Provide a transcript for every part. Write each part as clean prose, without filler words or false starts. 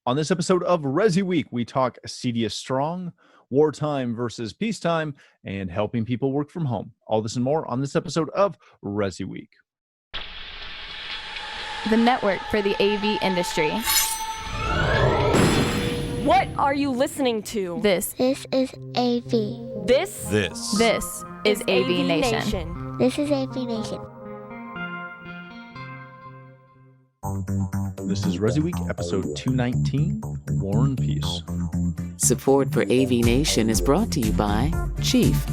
On this episode of ResiWeek, we talk CEDIASTRONG, wartime versus peacetime, and helping people work from home. All this and more on this episode of ResiWeek. The network for the AV industry. What are you listening to? This is AV. This is AVNation. This is AVNation. This is ResiWeek, episode 219, War and Peace. Support for AVNation is brought to you by Chief,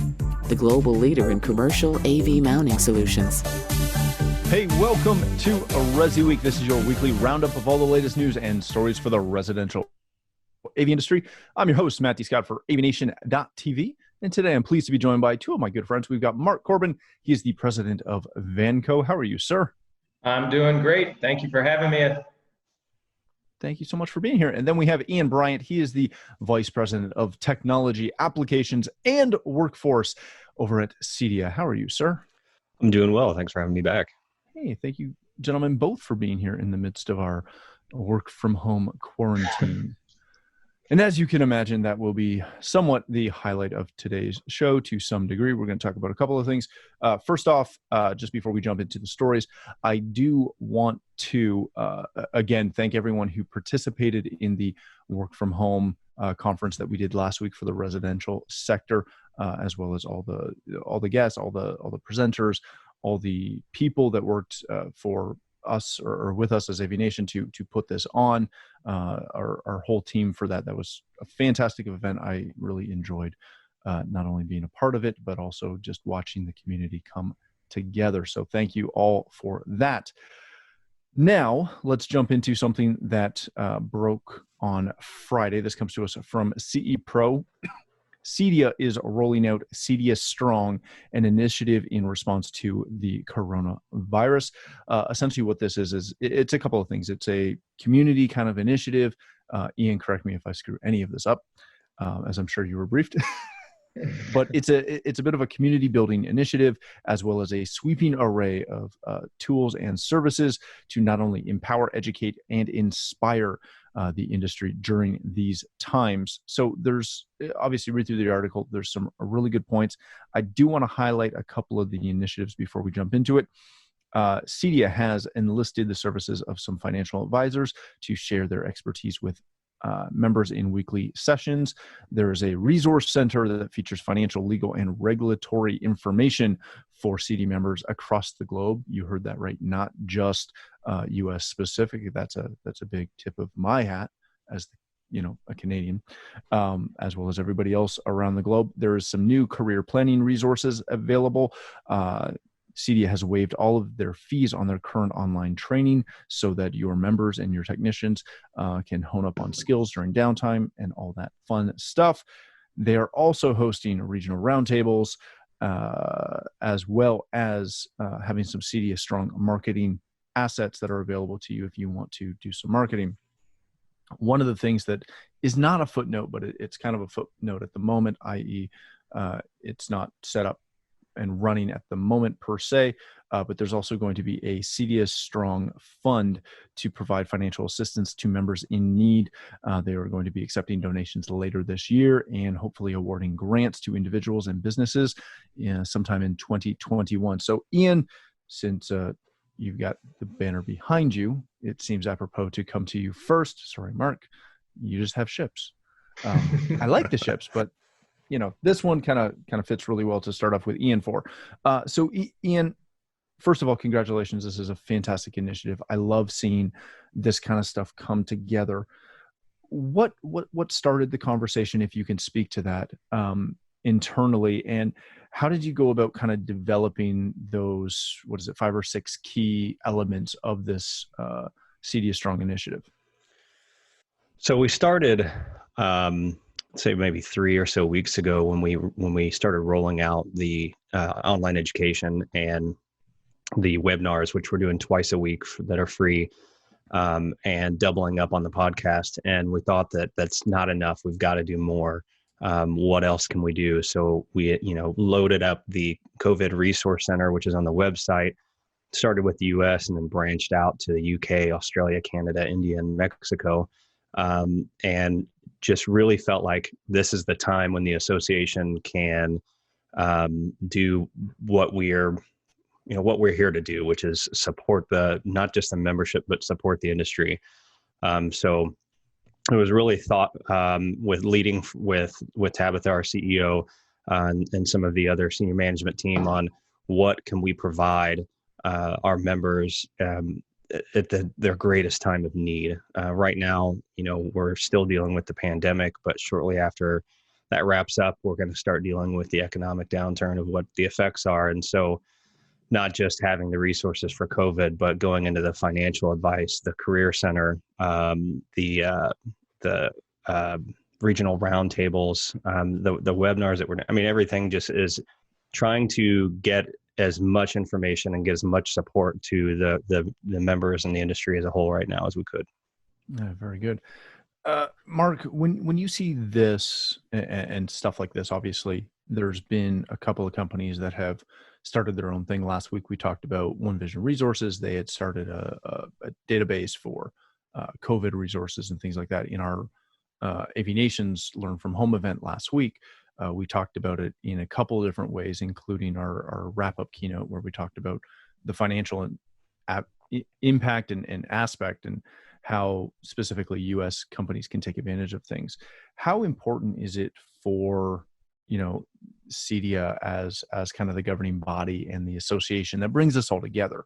the global leader in commercial AV mounting solutions. Hey, welcome to ResiWeek. This is your weekly roundup of all the latest news and stories for the residential AV industry. I'm your host, Matt D. Scott for AVNation.tv. And today I'm pleased to be joined by two of my good friends. We've got Mark Corbin. He is the president of Vanco. How are you, sir? I'm doing great. Thank you for having me. Thank you so much for being here. And then we have Ian Bryant. He is the Vice President of Technology, Applications, and Workforce over at CEDIA. How are you, sir? I'm doing well. Thanks for having me back. Hey, thank you, gentlemen, both for being here in the midst of our work from home quarantine. And as you can imagine, that will be somewhat the highlight of today's show to some degree. We're going to talk about a couple of things. First off, just before we jump into the stories, I do want to, again, thank everyone who participated in the work from home conference that we did last week for the residential sector, as well as all the guests, all the presenters, all the people that worked for us or with us as AVNation to put this on, our whole team for that. That was a fantastic event. I really enjoyed not only being a part of it, but also just watching the community come together. So thank you all for that. Now let's jump into something that broke on Friday. This comes to us from CE Pro. CEDIA is rolling out CEDIASTRONG, an initiative in response to the coronavirus. Essentially what this is it's a couple of things. It's a community kind of initiative. Ian, correct me if I screw any of this up, as I'm sure you were briefed. But it's a bit of a community building initiative, as well as a sweeping array of tools and services to not only empower, educate, and inspire the industry during these times. So there's, obviously read through the article, there's some really good points. I do want to highlight a couple of the initiatives before we jump into it. CEDIA has enlisted the services of some financial advisors to share their expertise with members in weekly sessions. There is a resource center that features financial, legal, and regulatory information for CEDIA members across the globe. You heard that right, not just U.S. specific. That's a big tip of my hat as a Canadian, as well as everybody else around the globe. There is some new career planning resources available. CEDIA has waived all of their fees on their current online training so that your members and your technicians can hone up on skills during downtime and all that fun stuff. They are also hosting regional roundtables, as well as having some CEDIASTRONG marketing assets that are available to you if you want to do some marketing. One of the things that is not a footnote, but it's kind of a footnote at the moment, i.e. It's not set up and running at the moment per se, but there's also going to be a CEDIASTRONG fund to provide financial assistance to members in need. They are going to be accepting donations later this year and hopefully awarding grants to individuals and businesses sometime in 2021. So Ian, since you've got the banner behind you, it seems apropos to come to you first. Sorry, Mark, you just have ships. I like the ships, but this one kind of fits really well to start off with Ian for. So Ian, first of all, congratulations. This is a fantastic initiative. I love seeing this kind of stuff come together. What started the conversation, if you can speak to that, internally, and how did you go about kind of developing those, 5 or 6 key elements of this CEDIASTRONG initiative? So we started, say maybe 3 or so weeks ago when we started rolling out the online education and the webinars, which we're doing twice a week that are free, and doubling up on the podcast. And we thought that that's not enough. We've got to do more. What else can we do? So we, loaded up the COVID Resource Center, which is on the website, started with the US and then branched out to the UK, Australia, Canada, India, and Mexico. and just really felt like this is the time when the association can do what we're here to do, which is support not just the membership, but support the industry. So it was really thought with leading with Tabitha, our CEO, and some of the other senior management team on what can we provide our members at their greatest time of need. Right now, we're still dealing with the pandemic, but shortly after that wraps up, we're going to start dealing with the economic downturn of what the effects are. And so not just having the resources for COVID, but going into the financial advice, the career center, the regional roundtables, the webinars that everything just is trying to get as much information and get as much support to the members and the industry as a whole right now as we could. Yeah, very good. Mark, when you see this and stuff like this, obviously there's been a couple of companies that have started their own thing. Last week we talked about One Vision Resources. They had started a database for COVID resources and things like that. In our AVNation's Learn From Home event last week, we talked about it in a couple of different ways, including our wrap-up keynote where we talked about the financial impact and aspect and how specifically U.S. companies can take advantage of things. How important is it for CEDIA as kind of the governing body and the association that brings us all together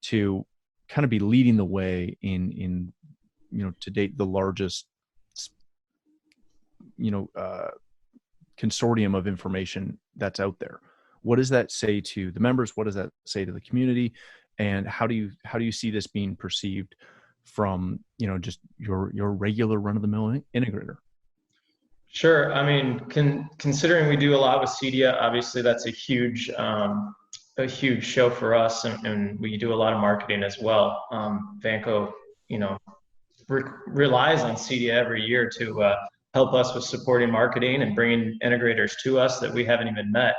to kind of be leading the way in to date the largest consortium of information that's out there? What does that say to the members? What does that say to the community? And how do you see this being perceived from just your regular run-of-the-mill integrator? Sure. Considering we do a lot with CEDIA, obviously that's a huge show for us, and we do a lot of marketing as well. Vanco, relies on CEDIA every year to help us with supporting marketing and bringing integrators to us that we haven't even met.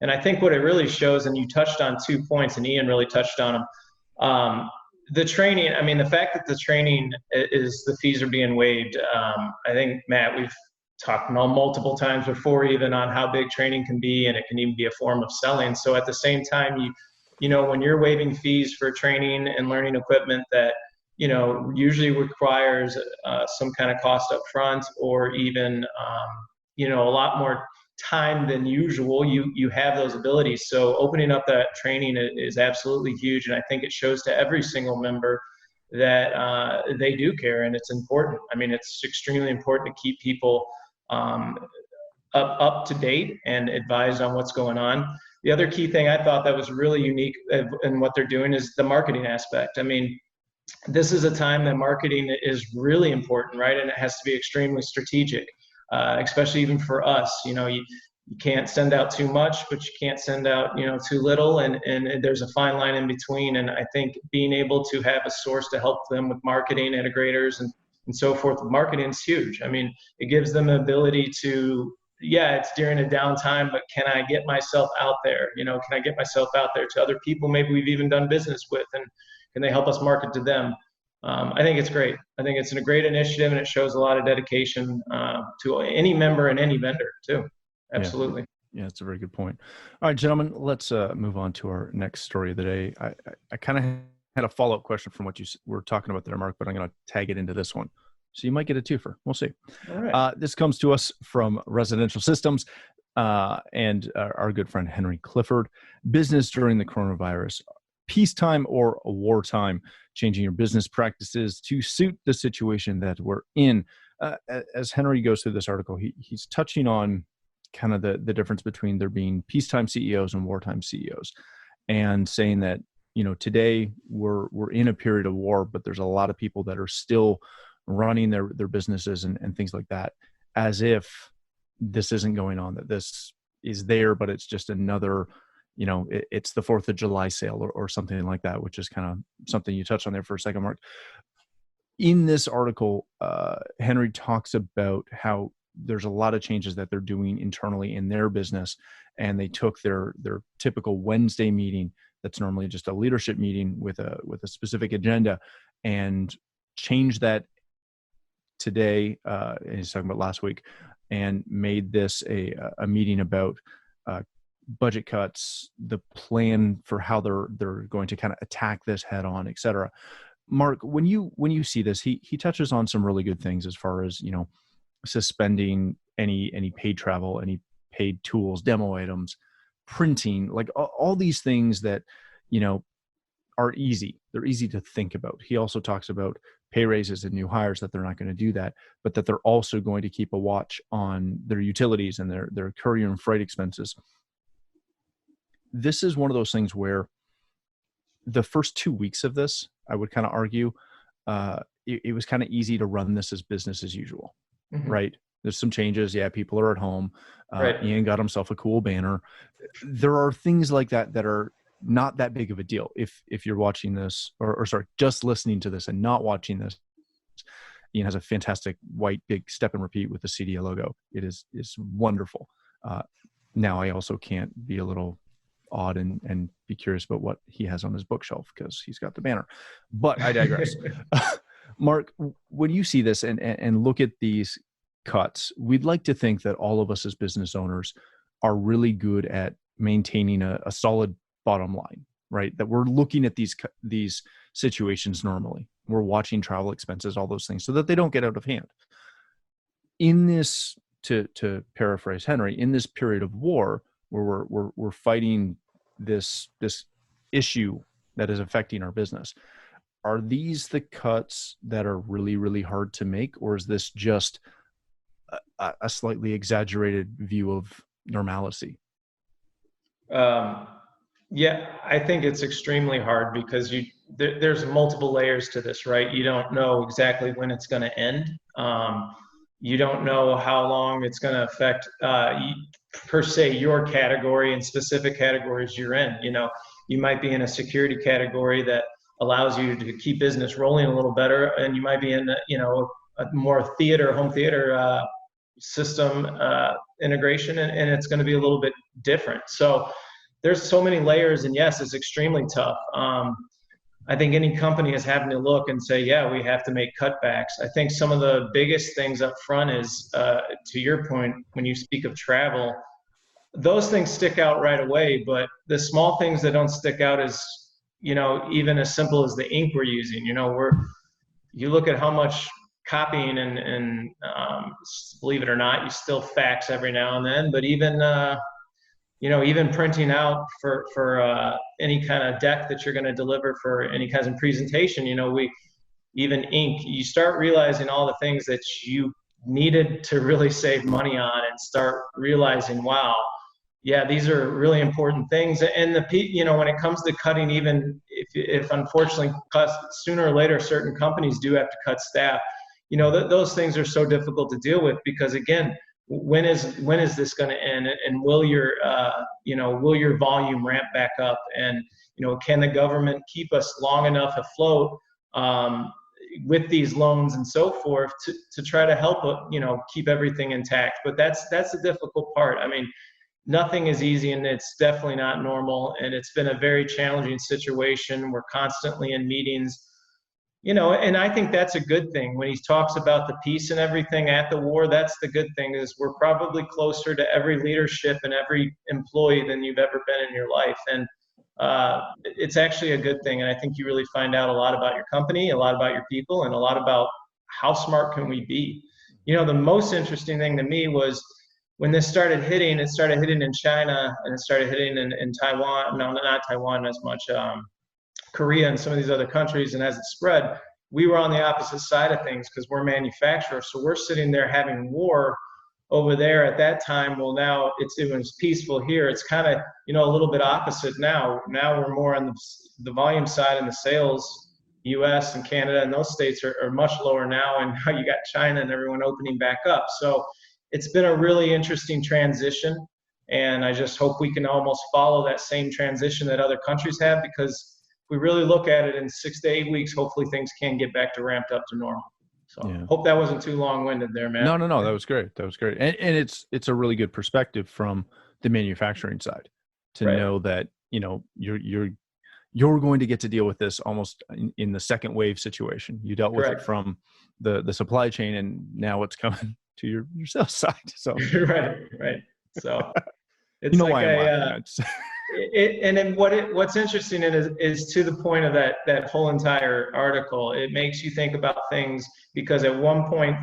And I think what it really shows, and you touched on 2 points, and Ian really touched on them. The training, the fact that the training the fees are being waived. I think, Matt, we've talked multiple times before even on how big training can be, and it can even be a form of selling. So at the same time, when you're waiving fees for training and learning equipment that usually requires some kind of cost up front, or even a lot more time than usual, you have those abilities. So opening up that training is absolutely huge, and I think it shows to every single member that they do care, and it's important. It's extremely important to keep people up to date and advised on what's going on. The other key thing I thought that was really unique in what they're doing is the marketing aspect. This is a time that marketing is really important, right? And it has to be extremely strategic, especially even for us. You can't send out too much, but you can't send out, too little. And there's a fine line in between. And I think being able to have a source to help them with marketing, integrators, and so forth, marketing is huge. It gives them the ability to, it's during a downtime, but can I get myself out there? Can I get myself out there to other people maybe we've even done business with, and can they help us market to them? I think it's great. I think it's a great initiative, and it shows a lot of dedication to any member and any vendor too. Absolutely. Yeah, that's a very good point. All right, gentlemen, let's move on to our next story of the day. I kind of had a follow-up question from what you were talking about there, Mark, but I'm going to tag it into this one. So you might get a twofer. We'll see. All right. This comes to us from Residential Systems and our good friend Henry Clifford. Business during the coronavirus. Peacetime or wartime, changing your business practices to suit the situation that we're in. As Henry goes through this article, he's touching on kind of the difference between there being peacetime CEOs and wartime CEOs, and saying that, today we're in a period of war, but there's a lot of people that are still running their businesses and things like that, as if this isn't going on, that this is there, but it's just another, it's the 4th of July sale or something like that, which is kind of something you touched on there for a second, Mark. In this article, Henry talks about how there's a lot of changes that they're doing internally in their business, and they took their typical Wednesday meeting that's normally just a leadership meeting with a specific agenda, and changed that today, and he's talking about last week, and made this a meeting about budget cuts, the plan for how they're going to kind of attack this head on, et cetera. Mark, when you see this, he touches on some really good things as far as, suspending any paid travel, any paid tools, demo items, printing, like all these things that, are easy. They're easy to think about. He also talks about pay raises and new hires, that they're not going to do that, but that they're also going to keep a watch on their utilities and their courier and freight expenses. This is one of those things where the first 2 weeks of this, I would kind of argue, it was kind of easy to run this as business as usual, right? There's some changes. Yeah, people are at home. Right. Ian got himself a cool banner. There are things like that that are not that big of a deal. If you're watching this, or sorry, just listening to this and not watching this, Ian has a fantastic white big step and repeat with the CEDIA logo. It's wonderful. Now I also can't be a little odd and be curious about what he has on his bookshelf because he's got the banner. But I digress. Mark, when you see this and look at these cuts, we'd like to think that all of us as business owners are really good at maintaining a solid bottom line, right? That we're looking at these situations normally. We're watching travel expenses, all those things, so that they don't get out of hand. In this, to paraphrase Henry, in this period of war where we're fighting this issue that is affecting our business, are these the cuts that are really, really hard to make, or is this just a slightly exaggerated view of normalcy? Yeah, I think it's extremely hard because there's multiple layers to this, right? You don't know exactly when it's going to end. You don't know how long it's going to affect, per se, your category and specific categories you're in. You might be in a security category that allows you to keep business rolling a little better, and you might be in, a more home theater system integration, and it's going to be a little bit different. So there's so many layers, and yes, it's extremely tough. I think any company is having to look and say, yeah, we have to make cutbacks. I think some of the biggest things up front is, to your point, when you speak of travel, those things stick out right away, but the small things that don't stick out is, even as simple as the ink we're using. You look at how much copying and believe it or not, you still fax every now and then, but even printing out for any kind of deck that you're going to deliver for any kind of presentation, even ink, you start realizing all the things that you needed to really save money on, and start realizing, wow, yeah, these are really important things. And when it comes to cutting, even if unfortunately sooner or later certain companies do have to cut staff, those things are so difficult to deal with, because again, when is this going to end, and will your volume ramp back up, and can the government keep us long enough afloat with these loans and so forth to try to help keep everything intact. But that's the difficult part. I mean, nothing is easy, and it's definitely not normal, and it's been a very challenging situation. We're constantly in meetings. And I think that's a good thing. When he talks about the peace and everything at the war, that's the good thing, is we're probably closer to every leadership and every employee than you've ever been in your life. And it's actually a good thing. And I think you really find out a lot about your company, a lot about your people, and a lot about how smart can we be. The most interesting thing to me was when this started hitting, it started hitting in China, and it started hitting in Taiwan. No, not Taiwan as much. Korea and some of these other countries, and as it spread, we were on the opposite side of things because we're manufacturers. So we're sitting there having war over there at that time. Well, now it was peaceful here. It's kind of a little bit opposite now. Now we're more on the volume side, and the sales, U.S. and Canada and those states are much lower now. And now you got China and everyone opening back up. So it's been a really interesting transition, and I just hope we can almost follow that same transition that other countries have, because we really look at it in 6 to 8 weeks, hopefully things can get back to ramped up to normal. So yeah. Hope that wasn't too long-winded there, man. No, that was great. And it's a really good perspective from the manufacturing side to know that, you're you're going to get to deal with this almost in the second wave situation. You dealt with Correct. it from the supply chain, and now it's coming to your sales side. So right. So it's why I'm laughing. and then what's interesting is to the point of that whole entire article, it makes you think about things, because at one point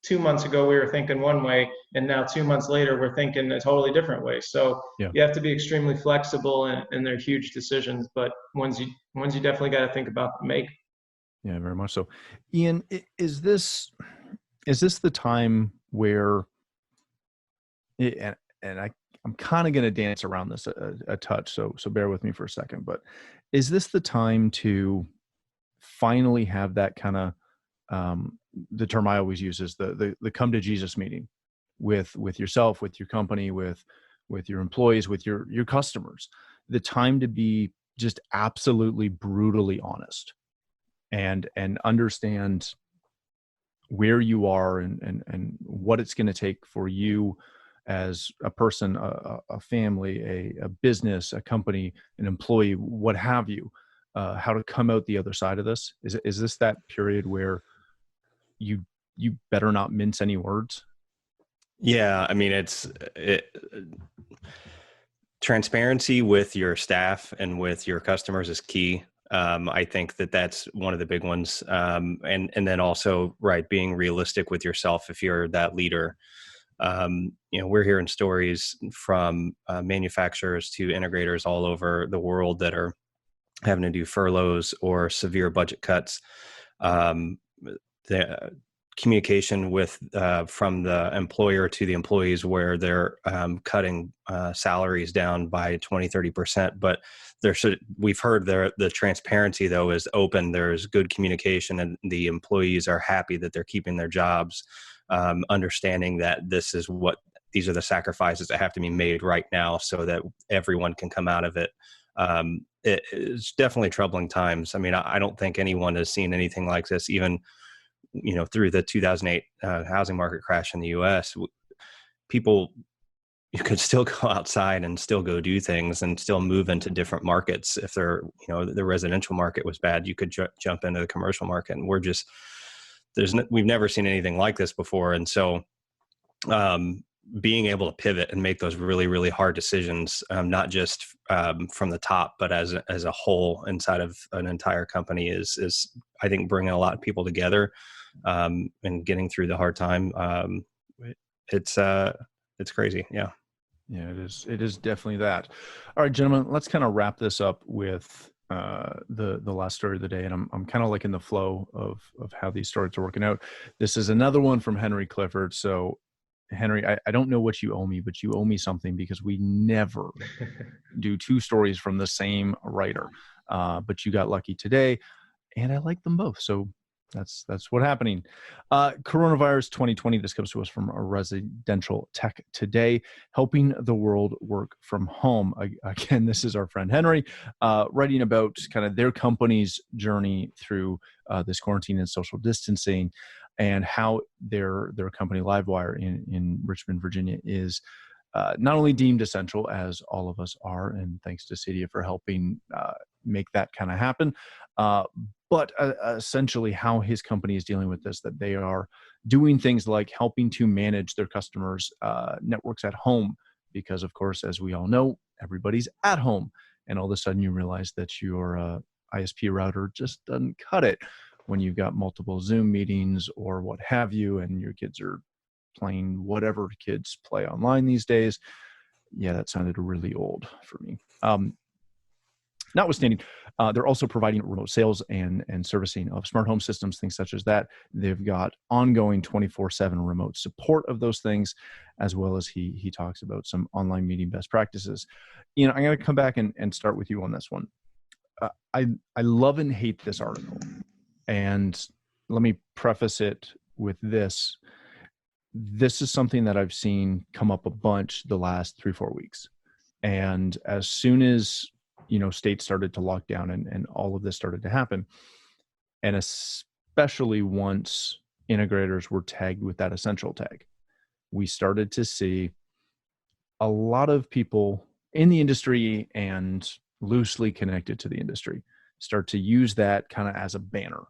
2 months ago we were thinking one way, and now 2 months later we're thinking a totally different way. So you have to be extremely flexible, and they're huge decisions, but ones you definitely got to think about to make. Yeah, very much so. Ian, is this the time where, and I'm kind of going to dance around this a touch, so bear with me for a second, but is this the time to finally have that kind of, the term I always use is the come to Jesus meeting with yourself, with your company, with your employees, with your customers, the time to be just absolutely brutally honest and understand where you are and what it's going to take for you as a person, a family, a business, a company, an employee, what have you, how to come out the other side of this. Is this that period where you better not mince any words? Yeah, I mean, transparency with your staff and with your customers is key. I think that's one of the big ones. And then also, right, being realistic with yourself if you're that leader. We're hearing stories from manufacturers to integrators all over the world that are having to do furloughs or severe budget cuts. The communication with from the employer to the employees where they're cutting salaries down by 20-30%, but we've heard the transparency though is open. There's good communication, and the employees are happy that they're keeping their jobs, understanding that these are the sacrifices that have to be made right now so that everyone can come out of it. It's definitely troubling times. I mean, I don't think anyone has seen anything like this, even through the 2008 housing market crash in the U.S. You could still go outside and still go do things and still move into different markets. If the residential market was bad, you could jump into the commercial market. And we've never seen anything like this before. And so being able to pivot and make those really, really hard decisions, not just from the top, but as a whole inside of an entire company is I think bringing a lot of people together and getting through the hard time. It's crazy. Yeah. Yeah, it is definitely that. All right, gentlemen, let's kind of wrap this up with the last story of the day. And I'm kind of like in the flow of how these stories are working out. This is another one from Henry Clifford. So Henry, I don't know what you owe me, but you owe me something, because we never do two stories from the same writer. But you got lucky today, and I like them both. So that's what's happening. Coronavirus 2020. This comes to us from a Residential Tech Today, helping the world work from home. Again, this is our friend Henry writing about kind of their company's journey through this quarantine and social distancing, and how their company Livewire in Richmond, Virginia, is not only deemed essential, as all of us are, and thanks to CEDIA for helping make that kind of happen, but essentially how his company is dealing with this, that they are doing things like helping to manage their customers' networks at home, because of course, as we all know, everybody's at home, and all of a sudden you realize that your ISP router just doesn't cut it when you've got multiple Zoom meetings or what have you, and your kids are playing whatever kids play online these days. Yeah, that sounded really old for me. Notwithstanding, they're also providing remote sales and servicing of smart home systems, things such as that. They've got ongoing 24/7 remote support of those things, as well as he talks about some online meeting best practices. I'm going to come back and start with you on this one. I love and hate this article. And let me preface it with this. This is something that I've seen come up a bunch the last 3-4 weeks. And as soon as, states started to lock down and all of this started to happen, and especially once integrators were tagged with that essential tag, we started to see a lot of people in the industry and loosely connected to the industry start to use that kind of as a banner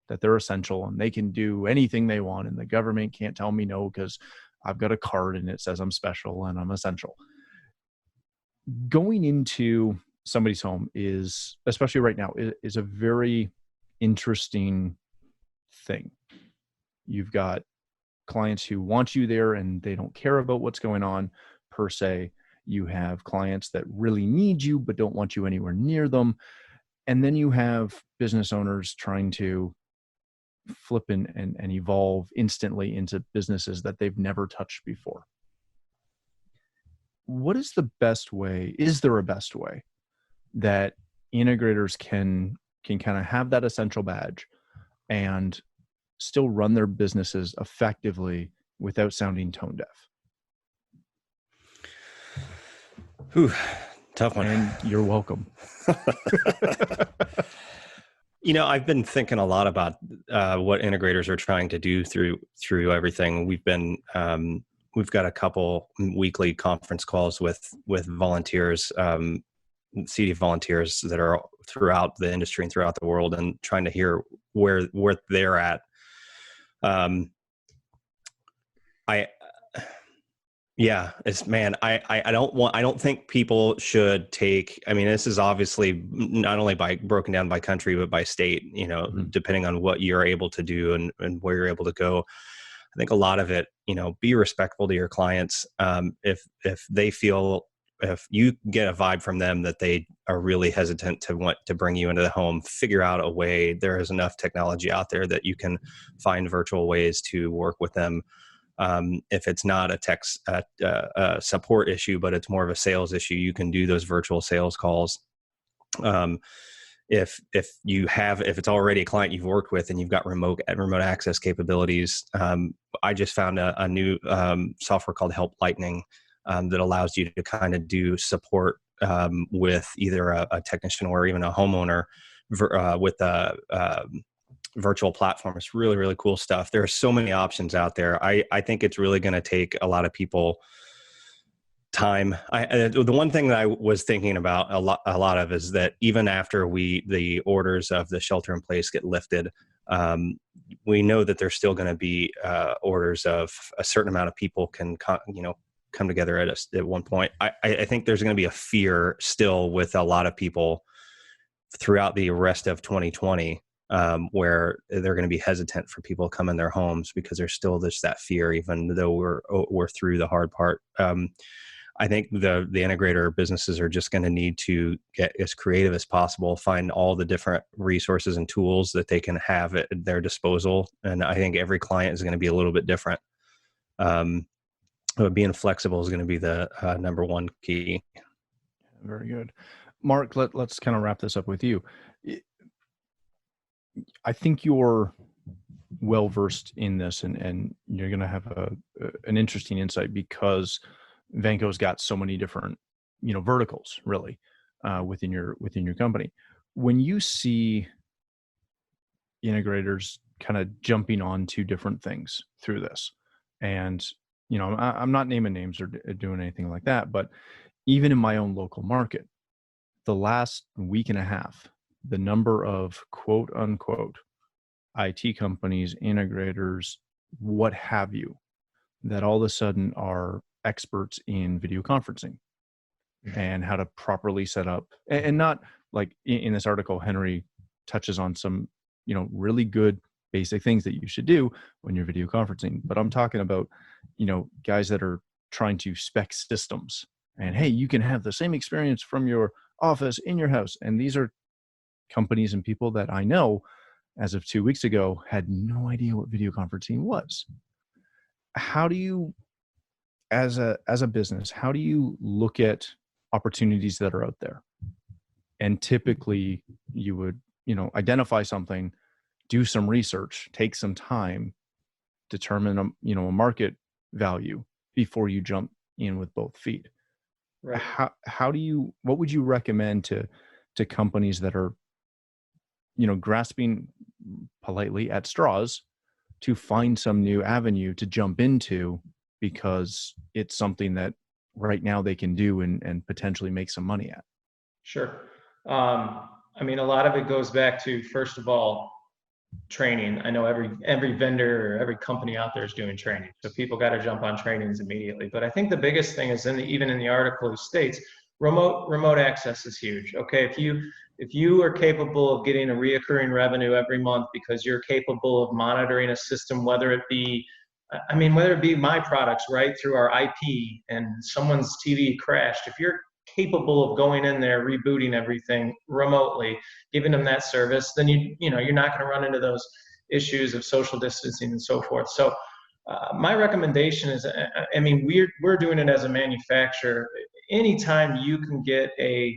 that they're essential and they can do anything they want and the government can't tell me no because I've got a card and it says I'm special and I'm essential. Going into somebody's home is, especially right now, is a very interesting thing. You've got clients who want you there and they don't care about what's going on per se. You have clients that really need you but don't want you anywhere near them. And then you have business owners trying to flip and evolve instantly into businesses that they've never touched before. What is the best way? Is there a best way that integrators can kind of have that essential badge and still run their businesses effectively without sounding tone deaf? Whew, tough one. And you're welcome. I've been thinking a lot about what integrators are trying to do through everything. We've got a couple weekly conference calls with volunteers, CEDIA volunteers that are throughout the industry and throughout the world, and trying to hear where they're at. I don't think people should take, this is obviously not only broken down by country, but by state, depending on what you're able to do and where you're able to go. I think a lot of it, be respectful to your clients. If they feel, if you get a vibe from them that they are really hesitant to want to bring you into the home, figure out a way. There is enough technology out there that you can find virtual ways to work with them. If it's not a tech support issue, but it's more of a sales issue, you can do those virtual sales calls. If it's already a client you've worked with and you've got remote access capabilities, I just found a new software called Help Lightning that allows you to kind of do support with either a technician or even a homeowner with a virtual platform. It's really, really cool stuff. There are so many options out there. I think it's really going to take a lot of people time. The one thing that I was thinking about a lot of is that even after the orders of the shelter in place get lifted, we know that there's still going to be orders of a certain amount of people can come together at one point. I think there's going to be a fear still with a lot of people throughout the rest of 2020, where they're going to be hesitant for people to come in their homes because there's still that fear, even though we're through the hard part. I think the integrator businesses are just going to need to get as creative as possible, find all the different resources and tools that they can have at their disposal. And I think every client is going to be a little bit different. But being flexible is going to be the number one key. Very good. Mark, let's kind of wrap this up with you. I think you're well-versed in this and you're going to have an interesting insight because Vanco's got so many different, verticals really within your company. When you see integrators kind of jumping on to different things through this, and I'm not naming names or doing anything like that, but even in my own local market, the last week and a half, the number of quote unquote IT companies, integrators, what have you, that all of a sudden are experts in video conferencing and how to properly set up, and not like in this article, Henry touches on some, really good basic things that you should do when you're video conferencing. But I'm talking about, guys that are trying to spec systems and, hey, you can have the same experience from your office in your house. And these are companies and people that I know as of 2 weeks ago had no idea what video conferencing was. How do you, as a business, how do you look at opportunities that are out there? And typically you would, identify something, do some research, take some time, determine a market value before you jump in with both feet. Right. What would you recommend to companies that are, grasping politely at straws to find some new avenue to jump into because it's something that right now they can do and potentially make some money at? Sure. I mean, a lot of it goes back to, first of all, training. I know every vendor or every company out there is doing training, so people got to jump on trainings immediately. But I think the biggest thing is, even in the article, it states remote access is huge. Okay, if you are capable of getting a reoccurring revenue every month because you're capable of monitoring a system, whether it be my products, right, through our IP, and someone's TV crashed, if you're capable of going in there, rebooting everything remotely, giving them that service, then you're not going to run into those issues of social distancing and so forth. So my recommendation is, I mean, we're doing it as a manufacturer. Anytime you can get a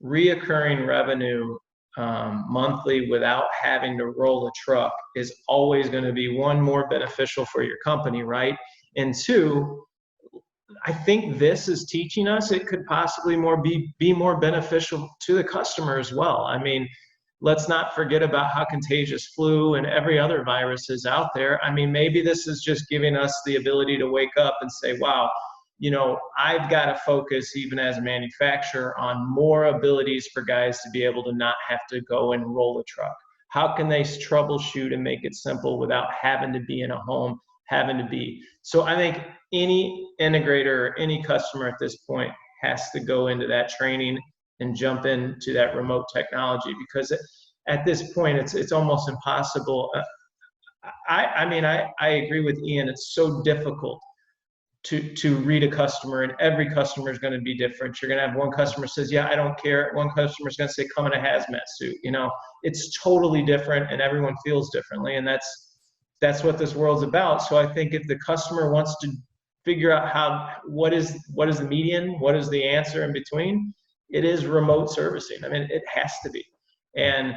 reoccurring revenue monthly without having to roll a truck is always going to be, one, more beneficial for your company, right? And two, I think this is teaching us it could possibly be more beneficial to the customer as well. I mean, let's not forget about how contagious flu and every other virus is out there. I mean, maybe this is just giving us the ability to wake up and say, wow, I've got to focus, even as a manufacturer, on more abilities for guys to be able to not have to go and roll a truck. How can they troubleshoot and make it simple without having to be in a home, So I think any integrator or any customer at this point has to go into that training and jump into that remote technology, because at this point, it's almost impossible. I agree with Ian. It's so difficult to read a customer, and every customer is going to be different. You're going to have one customer says, yeah, I don't care. One customer is going to say, come in a hazmat suit. It's totally different, and everyone feels differently. And that's what this world's about. So I think if the customer wants to figure out what is the median, what is the answer in between, it is remote servicing. I mean, it has to be. And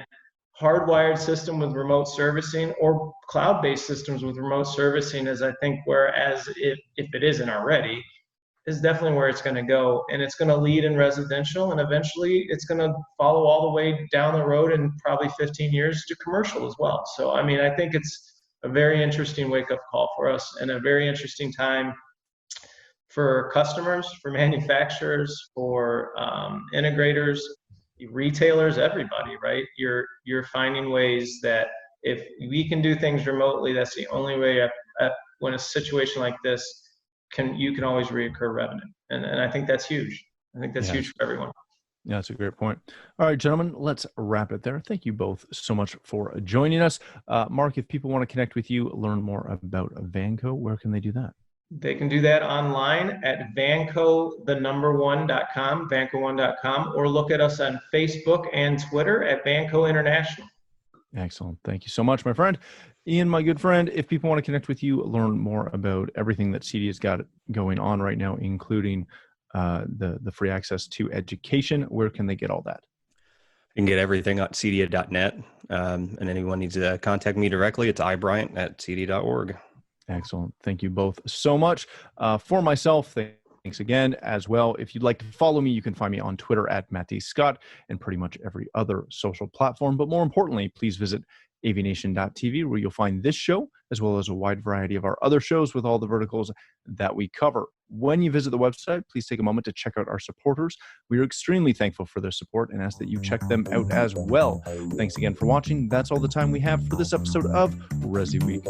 hardwired system with remote servicing, or cloud-based systems with remote servicing, is, I think, whereas if it isn't already, is definitely where it's going to go. And it's going to lead in residential, and eventually it's going to follow all the way down the road in probably 15 years to commercial as well. So, I mean, I think it's a very interesting wake-up call for us, and a very interesting time for customers, for manufacturers, for integrators, retailers, everybody, right? You're finding ways that if we can do things remotely, that's the only way when a situation like this you can always reoccur revenue. And I think that's huge. I think that's huge for everyone. Yeah, that's a great point. All right, gentlemen, let's wrap it there. Thank you both so much for joining us. Mark, if people want to connect with you, learn more about Vanco, where can they do that? They can do that online at vanco1.com, vanco1.com, or look at us on Facebook and Twitter at Vanco International. Excellent. Thank you so much, my friend. Ian, my good friend, if people want to connect with you, learn more about everything that CEDIA's got going on right now, including the free access to education, where can they get all that? You can get everything at CEDIA.net. And anyone needs to contact me directly, it's ibryant@cedia.org. Excellent. Thank you both so much. For myself, thanks again as well. If you'd like to follow me, you can find me on Twitter at @MattDScott and pretty much every other social platform. But more importantly, please visit AVNation.tv, where you'll find this show, as well as a wide variety of our other shows with all the verticals that we cover. When you visit the website, please take a moment to check out our supporters. We are extremely thankful for their support and ask that you check them out as well. Thanks again for watching. That's all the time we have for this episode of ResiWeek.